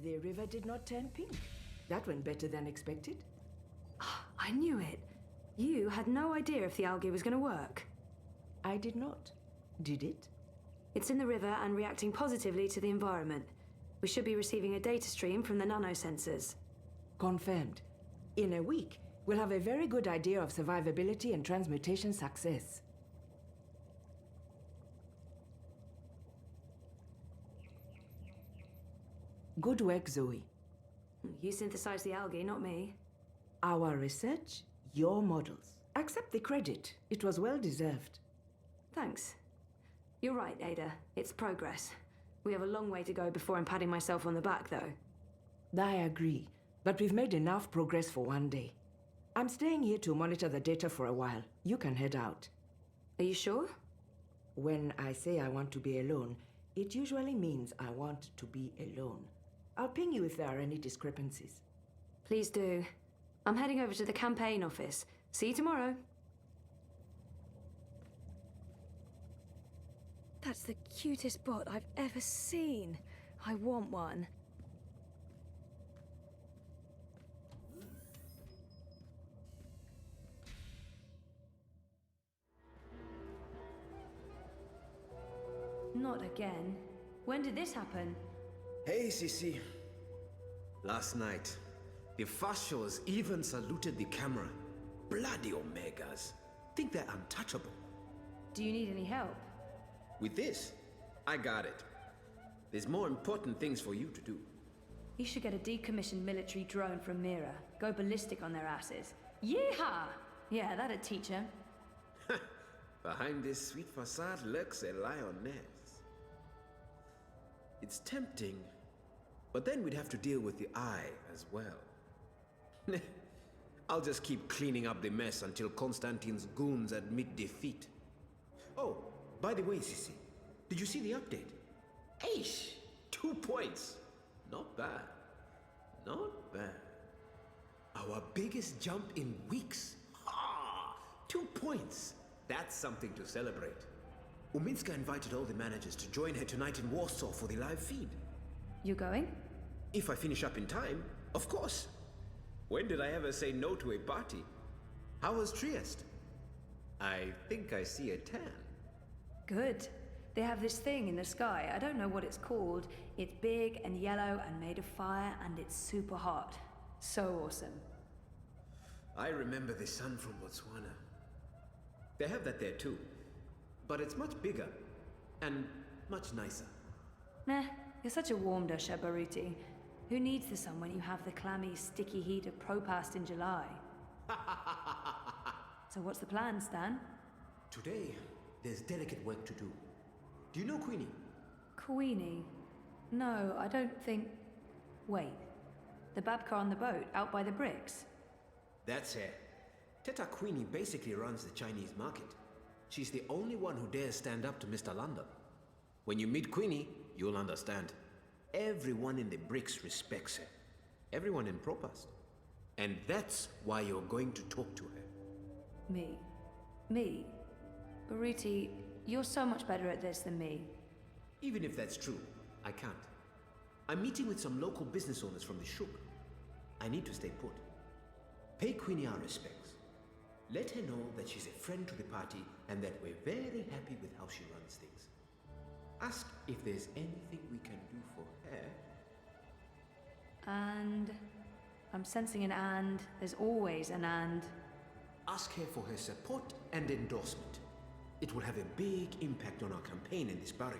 The river did not turn pink. That went better than expected. I knew it. You had no idea if the algae was going to work. I did not. Did it? It's in the river and reacting positively to the environment. We should be receiving a data stream from the nanosensors. Confirmed. In a week, we'll have a very good idea of survivability and transmutation success. Good work, Zoe. You synthesized the algae, not me. Our research, your models. Accept the credit. It was well deserved. Thanks. You're right, Ada. It's progress. We have a long way to go before I'm patting myself on the back, though. I agree, but we've made enough progress for one day. I'm staying here to monitor the data for a while. You can head out. Are you sure? When I say I want to be alone, it usually means I want to be alone. I'll ping you if there are any discrepancies. Please do. I'm heading over to the campaign office. See you tomorrow. That's the cutest bot I've ever seen. I want one. Not again. When did this happen? Hey, Sisi. Last night, the Fashos even saluted the camera. Bloody Omegas. Think they're untouchable. Do you need any help? With this, I got it. There's more important things for you to do. You should get a decommissioned military drone from Mira. Go ballistic on their asses. Yeehaw! Yeah, that'd teach 'em. Behind this sweet facade lurks a lioness. It's tempting, but then we'd have to deal with the eye as well. I'll just keep cleaning up the mess until Constantine's goons admit defeat. Oh, by the way, Sisi, did you see the update? Aish! 2 points. Not bad. Not bad. Our biggest jump in weeks. Ha! 2 points. That's something to celebrate. Uminska invited all the managers to join her tonight in Warsaw for the live feed. You going? If I finish up in time, of course. When did I ever say no to a party? How was Trieste? I think I see a tan. Good. They have this thing in the sky. I don't know what it's called. It's big and yellow and made of fire, and it's super hot. So awesome. I remember the sun from Botswana. They have that there too. But it's much bigger. And much nicer. Meh. You're such a warm dusher, Baruti. Who needs the sun when you have the clammy, sticky heat of Propast in July? So what's the plan, Stan? Today, there's delicate work to do. Do you know Queenie? Queenie? No, I don't think... Wait. The Babka on the boat, out by the bricks? That's her. Teta Queenie basically runs the Chinese market. She's the only one who dares stand up to Mr. London. When you meet Queenie, you'll understand. Everyone in the bricks respects her. Everyone in Propast. And that's why you're going to talk to her. Me? Me? Baruti, you're so much better at this than me. Even if that's true, I can't. I'm meeting with some local business owners from the Shuk. I need to stay put. Pay Queenie our respects. Let her know that she's a friend to the party and that we're very happy with how she runs things. Ask if there's anything we can do for her. And... I'm sensing an and. There's always an and. Ask her for her support and endorsement. It will have a big impact on our campaign in this barrio.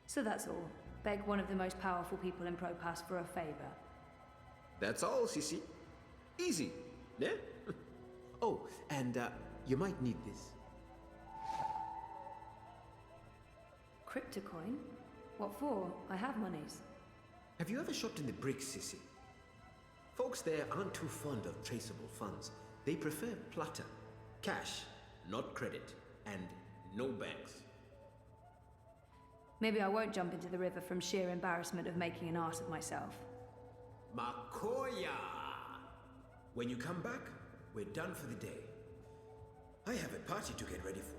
So that's all. Beg one of the most powerful people in Propass for a favor. That's all, Sisi. Easy, yeah? Oh, and you might need this. Cryptocoin? What for? I have monies. Have you ever shopped in the bricks, Sisi? Folks there aren't too fond of traceable funds. They prefer plata, cash, not credit, and no banks. Maybe I won't jump into the river from sheer embarrassment of making an ass of myself. Makoya! When you come back, we're done for the day. I have a party to get ready for.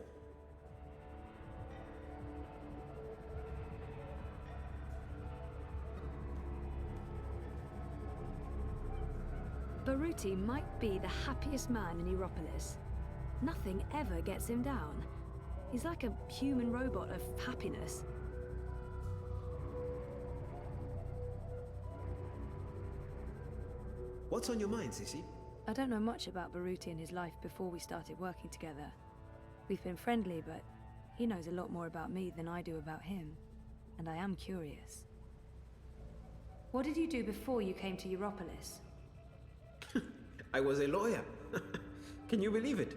Baruti might be the happiest man in Europolis. Nothing ever gets him down. He's like a human robot of happiness. What's on your mind, Sissy? I don't know much about Baruti and his life before we started working together. We've been friendly, but he knows a lot more about me than I do about him. And I am curious. What did you do before you came to Europolis? I was a lawyer. Can you believe it?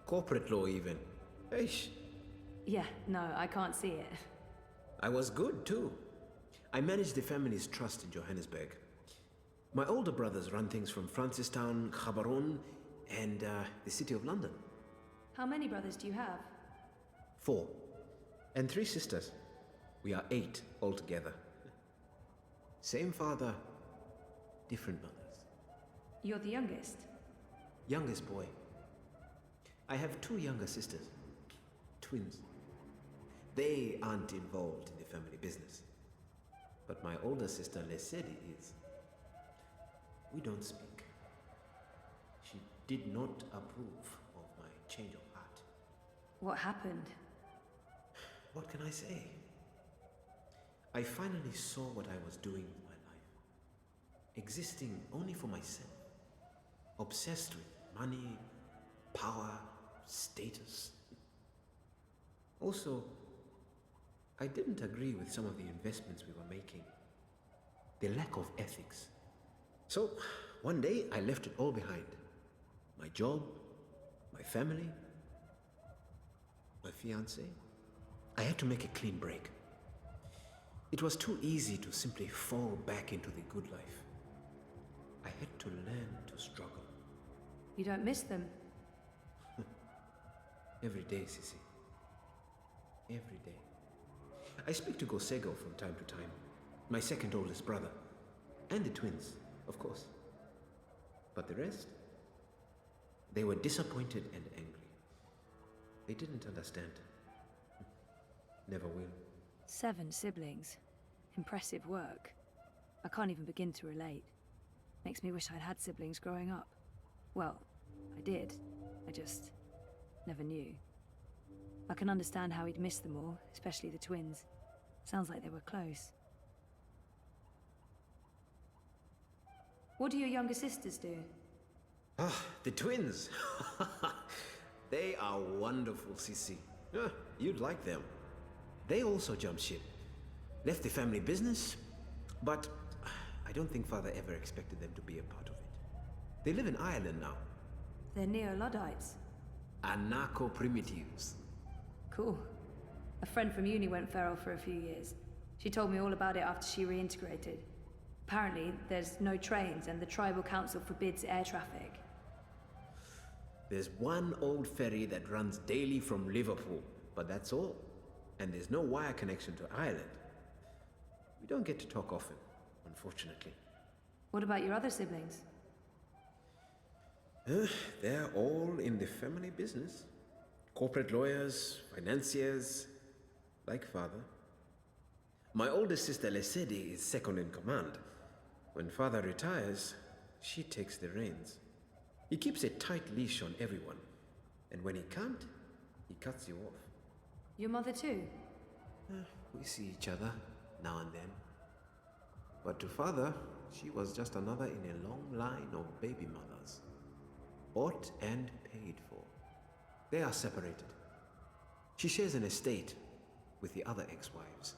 Corporate law, even. Eish. Yeah, no, I can't see it. I was good, too. I managed the family's trust in Johannesburg. My older brothers run things from Francistown, Gaborone, and the City of London. How many brothers do you have? 4. And 3 sisters. We are 8 altogether. Same father, different mothers. You're the youngest? Youngest boy. I have 2 younger sisters. Twins. They aren't involved in the family business. But my older sister, Lesedi, is. We don't speak. She did not approve of my change of heart. What happened? What can I say? I finally saw what I was doing with my life. Existing only for myself. Obsessed with money, power, status. Also, I didn't agree with some of the investments we were making. The lack of ethics. So, one day I left it all behind. My job, my family, my fiancée. I had to make a clean break. It was too easy to simply fall back into the good life. I had to learn to struggle. You don't miss them? Every day, Sissy. Every day. I speak to Gosego from time to time, my second oldest brother, and the twins, of course. But the rest? They were disappointed and angry. They didn't understand. Never will. 7 siblings. Impressive work. I can't even begin to relate. Makes me wish I'd had siblings growing up. Well, I did. I just never knew. I can understand how he'd miss them all, especially the twins. Sounds like they were close. What do your younger sisters do? Ah, the twins. They are wonderful, Sissy. You'd like them. They also jumped ship. Left the family business, but I don't think Father ever expected them to be a part of it. They live in Ireland now. They're neo-Luddites. Anarcho-primitives. Cool. A friend from uni went feral for a few years. She told me all about it after she reintegrated. Apparently, there's no trains and the tribal council forbids air traffic. There's one old ferry that runs daily from Liverpool, but that's all. And there's no wire connection to Ireland. We don't get to talk often, unfortunately. What about your other siblings? They're all in the family business. Corporate lawyers, financiers, like Father. My oldest sister Lesedi is second in command. When Father retires, she takes the reins. He keeps a tight leash on everyone. And when he can't, he cuts you off. Your mother too? We see each other now and then. But to Father, she was just another in a long line of baby mothers. Bought and paid for. They are separated. She shares an estate with the other ex-wives.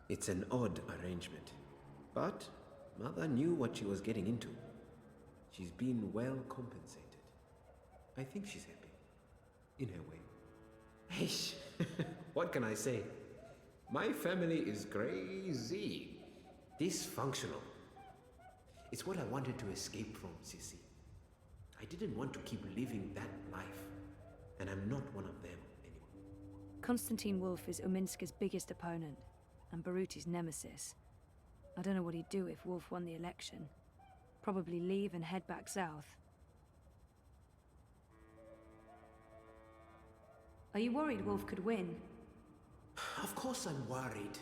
It's an odd arrangement. But Mother knew what she was getting into. She's been well compensated. I think she's happy. In her way. Eish, what can I say? My family is crazy. Dysfunctional. It's what I wanted to escape from, Sissy. I didn't want to keep living that life. And I'm not one of them anymore. Konstantin Wolf is Uminska's biggest opponent, and Baruti's nemesis. I don't know what he'd do if Wolf won the election. Probably leave and head back south. Are you worried Wolf could win? Of course I'm worried.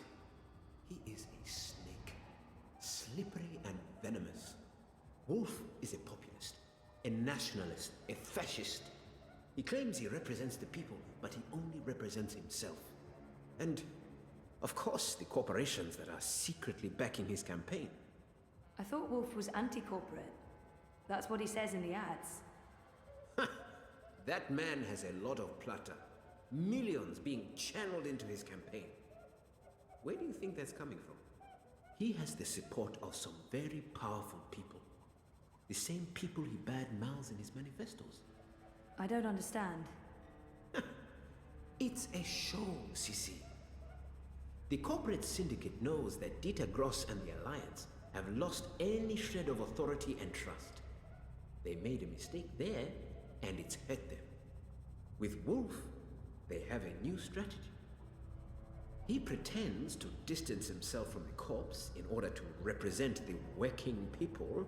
He is a snake. Slippery and venomous. Wolf is a populist, a nationalist, a fascist. He claims he represents the people, but he only represents himself. And, of course, the corporations that are secretly backing his campaign. I thought Wolf was anti-corporate. That's what he says in the ads. That man has a lot of plata. Millions being channeled into his campaign. Where do you think that's coming from? He has the support of some very powerful people. The same people he bad-mouths in his manifestos. I don't understand. It's a show, Sissy. The corporate syndicate knows that Dieter Gross and the Alliance have lost any shred of authority and trust. They made a mistake there, and it's hurt them. With Wolf, they have a new strategy. He pretends to distance himself from the corps in order to represent the working people.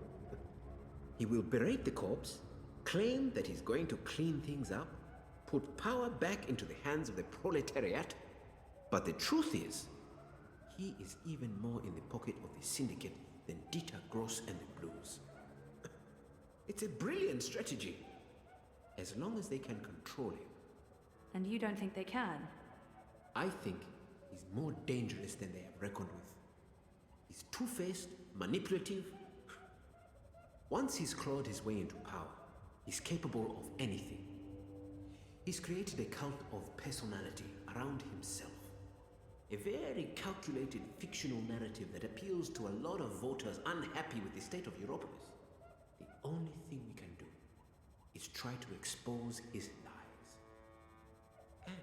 He will berate the corps, claim that he's going to clean things up, put power back into the hands of the proletariat. But the truth is, he is even more in the pocket of the syndicate than Dieter Gross and the Blues. It's a brilliant strategy, as long as they can control him. And you don't think they can? I think he's more dangerous than they have reckoned with. He's two-faced, manipulative. Once he's clawed his way into power, he's capable of anything. He's created a cult of personality around himself. A very calculated fictional narrative that appeals to a lot of voters unhappy with the state of Europolis. The only thing we can do is try to expose his lies. And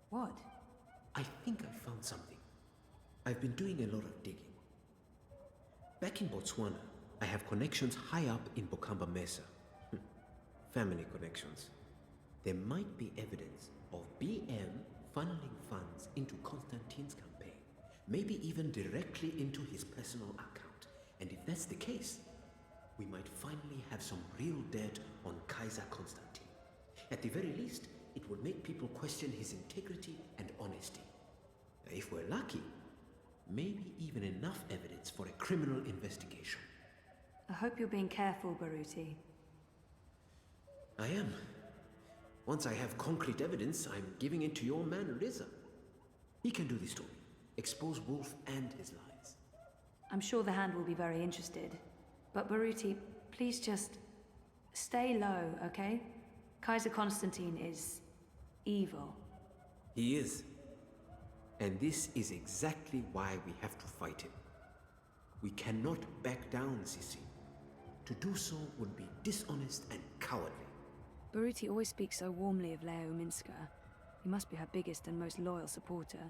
What? I think I found something. I've been doing a lot of digging. Back in Botswana, I have connections high up in Bokamba Mesa. Family connections. There might be evidence of BM funneling funds into Constantine's campaign, maybe even directly into his personal account. And if that's the case, we might finally have some real dirt on Kaiser Constantine. At the very least, it will make people question his integrity and honesty. If we're lucky, maybe even enough evidence for a criminal investigation. I hope you're being careful, Baruti. I am. Once I have concrete evidence, I'm giving it to your man, Riza. He can do the story, expose Wolf and his lies. I'm sure the Hand will be very interested. But Baruti, please just stay low, okay? Kaiser Constantine is evil. He is. And this is exactly why we have to fight him. We cannot back down, Sissi. To do so would be dishonest and cowardly. Baruti always speaks so warmly of Leo Minska. He must be her biggest and most loyal supporter.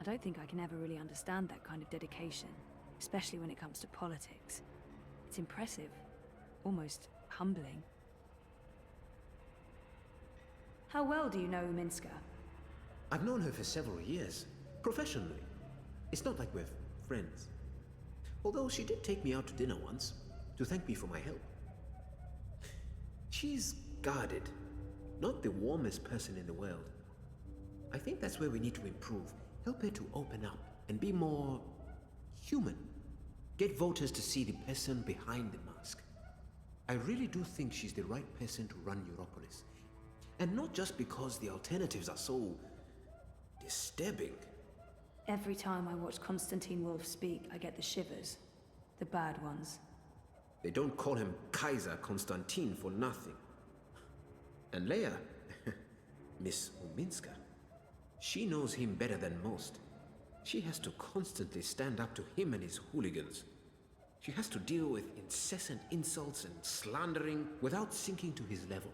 I don't think I can ever really understand that kind of dedication, especially when it comes to politics. It's impressive, almost humbling. How well do you know Minska? I've known her for several years, professionally. It's not like we're friends. Although she did take me out to dinner once, to thank me for my help. She's guarded, not the warmest person in the world. I think that's where we need to improve. Help her to open up and be more human. Get voters to see the person behind the mask. I really do think she's the right person to run Europolis. And not just because the alternatives are so disturbing. Every time I watch Constantine Wolf speak, I get the shivers. The bad ones. They don't call him Kaiser Constantine for nothing. And Leia, Miss Uminska, she knows him better than most. She has to constantly stand up to him and his hooligans. She has to deal with incessant insults and slandering without sinking to his level.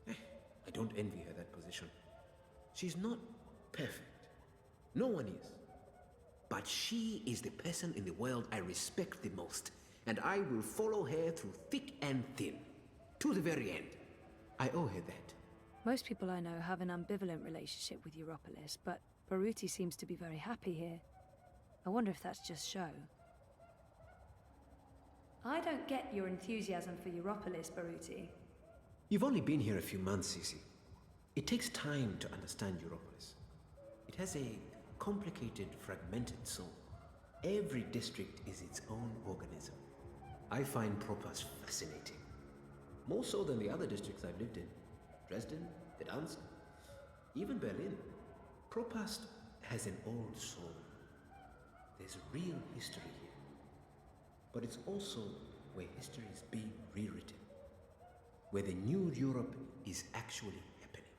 I don't envy her that position. She's not perfect. No one is. But she is the person in the world I respect the most, and I will follow her through thick and thin, to the very end. I owe her that. Most people I know have an ambivalent relationship with Europolis, but Baruti seems to be very happy here. I wonder if that's just show. I don't get your enthusiasm for Europolis, Baruti. You've only been here a few months, Cece. It takes time to understand Europolis. It has a complicated, fragmented soul. Every district is its own organism. I find Propast fascinating. More so than the other districts I've lived in. Dresden, Gdansk, even Berlin. Propast has an old soul. There's real history here. But it's also where history is being rewritten. Where the new Europe is actually happening.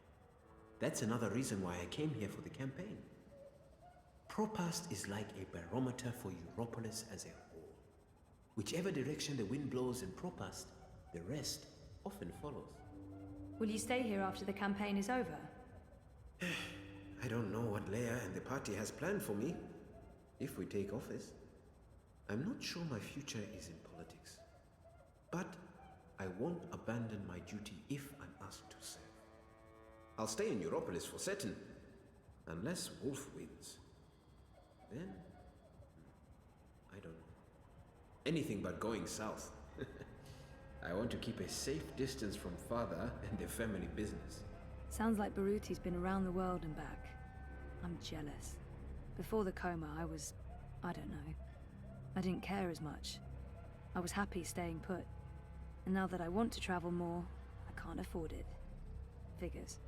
That's another reason why I came here for the campaign. Propast is like a barometer for Europolis as a whole. Whichever direction the wind blows in Propast, the rest often follows. Will you stay here after the campaign is over? I don't know what Leia and the party has planned for me, if we take office. I'm not sure my future is in politics. But I won't abandon my duty if I'm asked to serve. I'll stay in Europolis for certain, unless Wolf wins. Then, I don't know. Anything but going south. I want to keep a safe distance from father and the family business. Sounds like Baruti's been around the world and back. I'm jealous. Before the coma, I don't know. I didn't care as much. I was happy staying put. And now that I want to travel more, I can't afford it. Figures.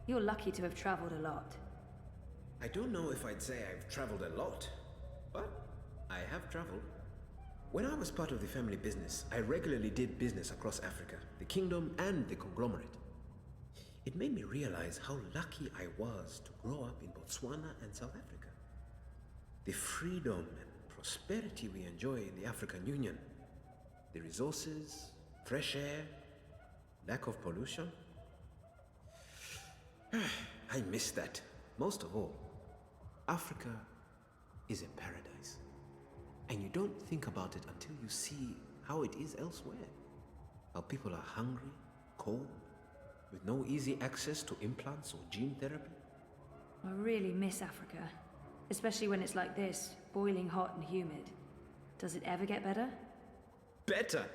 You're lucky to have traveled a lot. I don't know if I'd say I've traveled a lot, but I have traveled. When I was part of the family business, I regularly did business across Africa, the kingdom, and the conglomerate. It made me realize how lucky I was to grow up in Botswana and South Africa. The freedom and prosperity we enjoy in the African Union, the resources, fresh air, lack of pollution. I miss that. Most of all, Africa is a paradise. And you don't think about it until you see how it is elsewhere. How people are hungry, cold, with no easy access to implants or gene therapy. I really miss Africa. Especially when it's like this, boiling hot and humid. Does it ever get better? Better?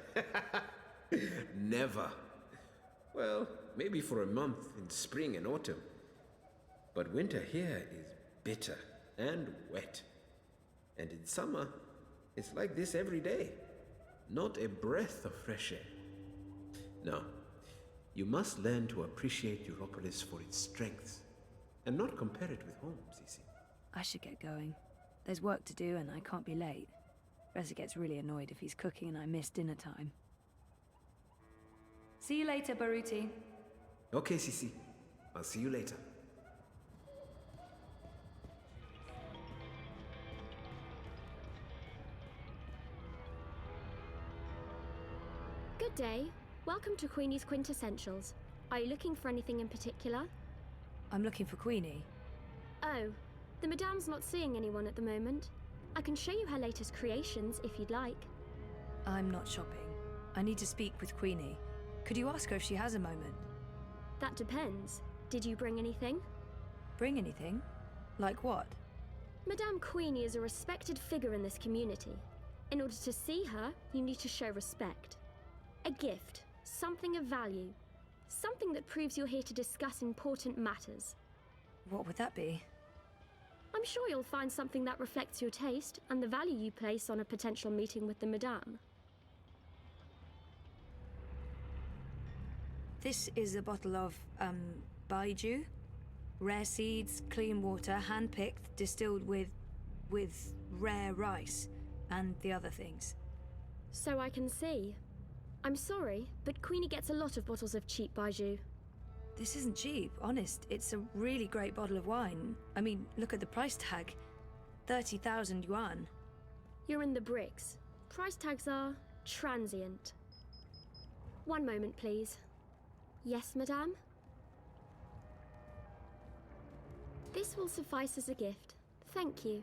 Never. Well, maybe for a month in spring and autumn. But winter here is bitter and wet. And in summer, it's like this every day. Not a breath of fresh air. No, you must learn to appreciate Europolis for its strengths and not compare it with home, Sisi. I should get going. There's work to do and I can't be late. Reza gets really annoyed if he's cooking and I miss dinner time. See you later, Baruti. Okay, Sisi. I'll see you later. Good day. Welcome to Queenie's Quintessentials. Are you looking for anything in particular? I'm looking for Queenie. Oh, the Madame's not seeing anyone at the moment. I can show you her latest creations if you'd like. I'm not shopping. I need to speak with Queenie. Could you ask her if she has a moment? That depends. Did you bring anything? Bring anything? Like what? Madame Queenie is a respected figure in this community. In order to see her, you need to show respect. A gift, something of value. Something that proves you're here to discuss important matters. What would that be? I'm sure you'll find something that reflects your taste and the value you place on a potential meeting with the Madame. This is a bottle of, Baiju. Rare seeds, clean water, hand-picked, distilled with rare rice and the other things. So I can see. I'm sorry, but Queenie gets a lot of bottles of cheap Baiju. This isn't cheap, honest. It's a really great bottle of wine. I mean, look at the price tag. 30,000 yuan. You're in the bricks. Price tags are transient. One moment, please. Yes, Madame? This will suffice as a gift. Thank you.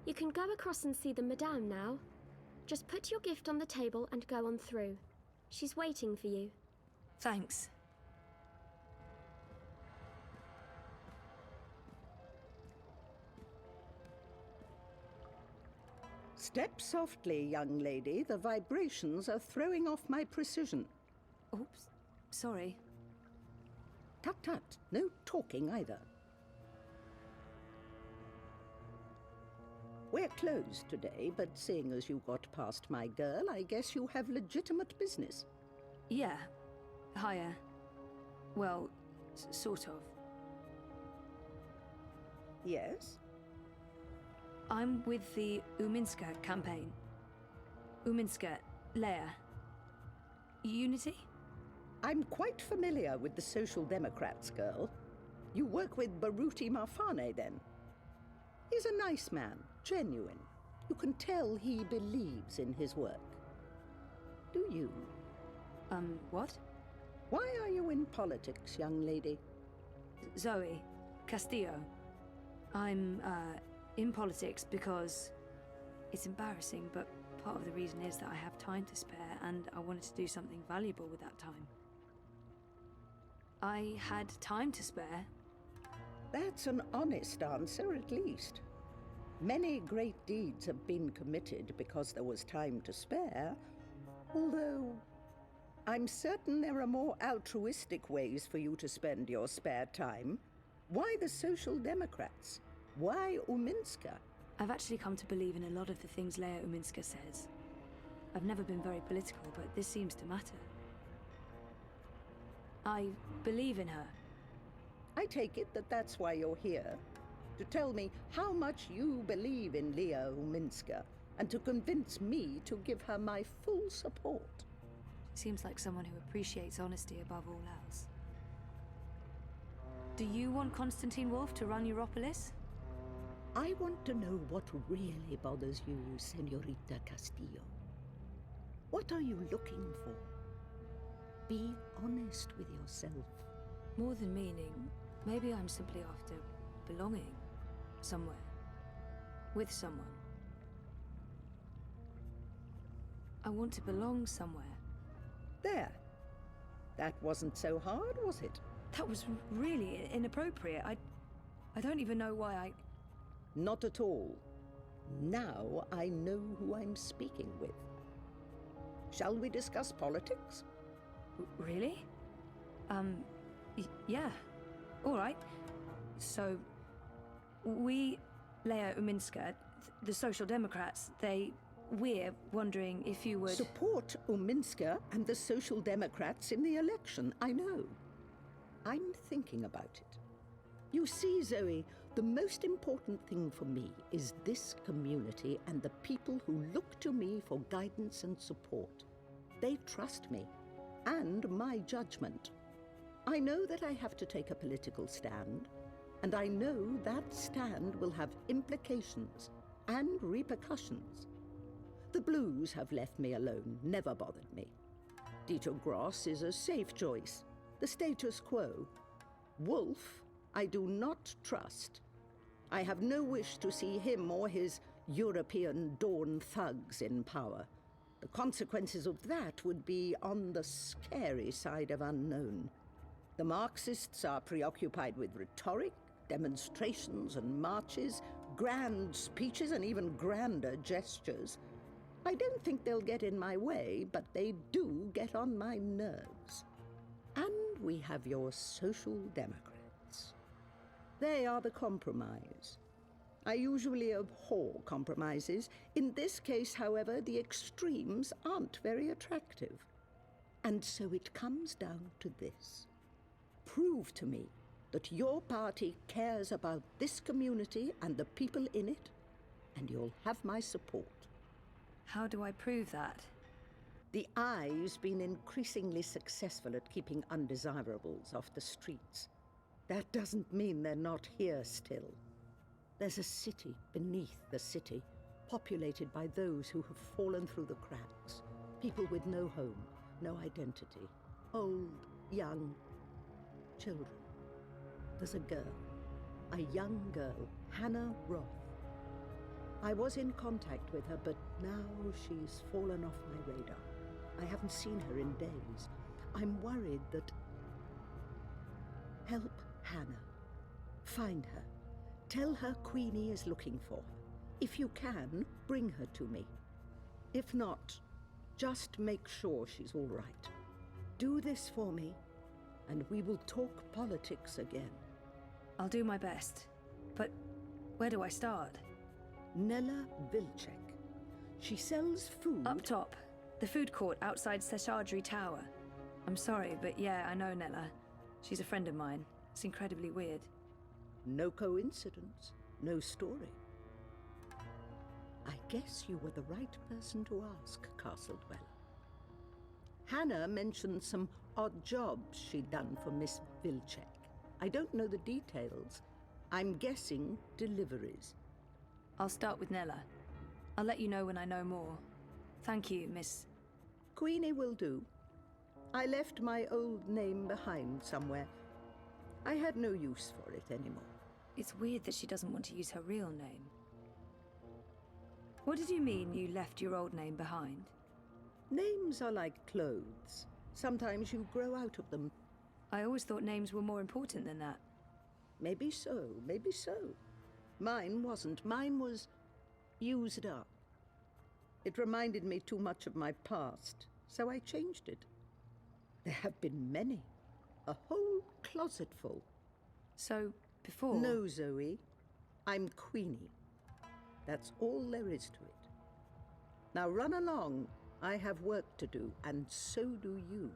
You can go across and see the Madame now. Just put your gift on the table and go on through. She's waiting for you. Thanks. Step softly, young lady. The vibrations are throwing off my precision. Oops. Sorry. Tut tut. No talking either. We're closed today, but seeing as you got past my girl, I guess you have legitimate business. Yeah. Hiya. Well, sort of. Yes? I'm with the Uminska campaign. Uminska, Leia. Unity? I'm quite familiar with the Social Democrats, girl. You work with Baruti Marfane, then? He's a nice man, genuine. You can tell he believes in his work. Do you? What? Why are you in politics, young lady? Zoe. Castillo. I'm, in politics because it's embarrassing, but part of the reason is that I have time to spare and I wanted to do something valuable with that time. I had time to spare. That's an honest answer, at least. Many great deeds have been committed because there was time to spare, although I'm certain there are more altruistic ways for you to spend your spare time. Why the Social Democrats? Why Uminska? I've actually come to believe in a lot of the things Leia Uminska says. I've never been very political, but this seems to matter. I believe in her. I take it that that's why you're here. To tell me how much you believe in Leia Uminska, and to convince me to give her my full support. She seems like someone who appreciates honesty above all else. Do you want Constantine Wolf to run Europolis? I want to know what really bothers you, Senorita Castillo. What are you looking for? Be honest with yourself. More than meaning, maybe I'm simply after belonging somewhere. With someone. I want to belong somewhere. There. That wasn't so hard, was it? That was really inappropriate. I don't even know why I... Not at all. Now I know who I'm speaking with. Shall we discuss politics? Really? Yeah. All right. So, we, Leia Uminska, the Social Democrats, we're wondering if you would... Support Uminska and the Social Democrats in the election, I know. I'm thinking about it. You see, Zoe, the most important thing for me is this community and the people who look to me for guidance and support. They trust me, and my judgment. I know that I have to take a political stand, and I know that stand will have implications and repercussions. The Blues have left me alone, never bothered me. Dito Gross is a safe choice, the status quo. Wolf, I do not trust. I have no wish to see him or his European Dawn thugs in power. The consequences of that would be on the scary side of unknown. The Marxists are preoccupied with rhetoric, demonstrations and marches, grand speeches and even grander gestures. I don't think they'll get in my way, but they do get on my nerves. And we have your Social Democrats. They are the compromise. I usually abhor compromises. In this case, however, the extremes aren't very attractive. And so it comes down to this. Prove to me that your party cares about this community and the people in it, and you'll have my support. How do I prove that? The Eye's been increasingly successful at keeping undesirables off the streets. That doesn't mean they're not here still. There's a city beneath the city, populated by those who have fallen through the cracks. People with no home, no identity. Old, young, children. There's a girl, a young girl, Hannah Roth. I was in contact with her, but now she's fallen off my radar. I haven't seen her in days. I'm worried that... Help Hannah. Find her. Tell her Queenie is looking for her. If you can, bring her to me. If not, just make sure she's all right. Do this for me, and we will talk politics again. I'll do my best. But where do I start? Nella Vilcek. She sells food... Up top. The food court outside Seshadri Tower. I'm sorry, but yeah, I know Nella. She's a friend of mine. It's incredibly weird. No coincidence, no story. I guess you were the right person to ask, Castle Dweller. Hannah mentioned some odd jobs she'd done for Miss Vilcek. I don't know the details. I'm guessing deliveries. I'll start with Nella. I'll let you know when I know more. Thank you, Miss... Queenie will do. I left my old name behind somewhere. I had no use for it anymore. It's weird that she doesn't want to use her real name. What did you mean you left your old name behind? Names are like clothes. Sometimes you grow out of them. I always thought names were more important than that. Maybe so, maybe so. Mine wasn't. Mine was used up. It reminded me too much of my past, so I changed it. There have been many. A whole closet full. So, before... No, Zoe. I'm Queenie. That's all there is to it. Now run along. I have work to do, and so do you.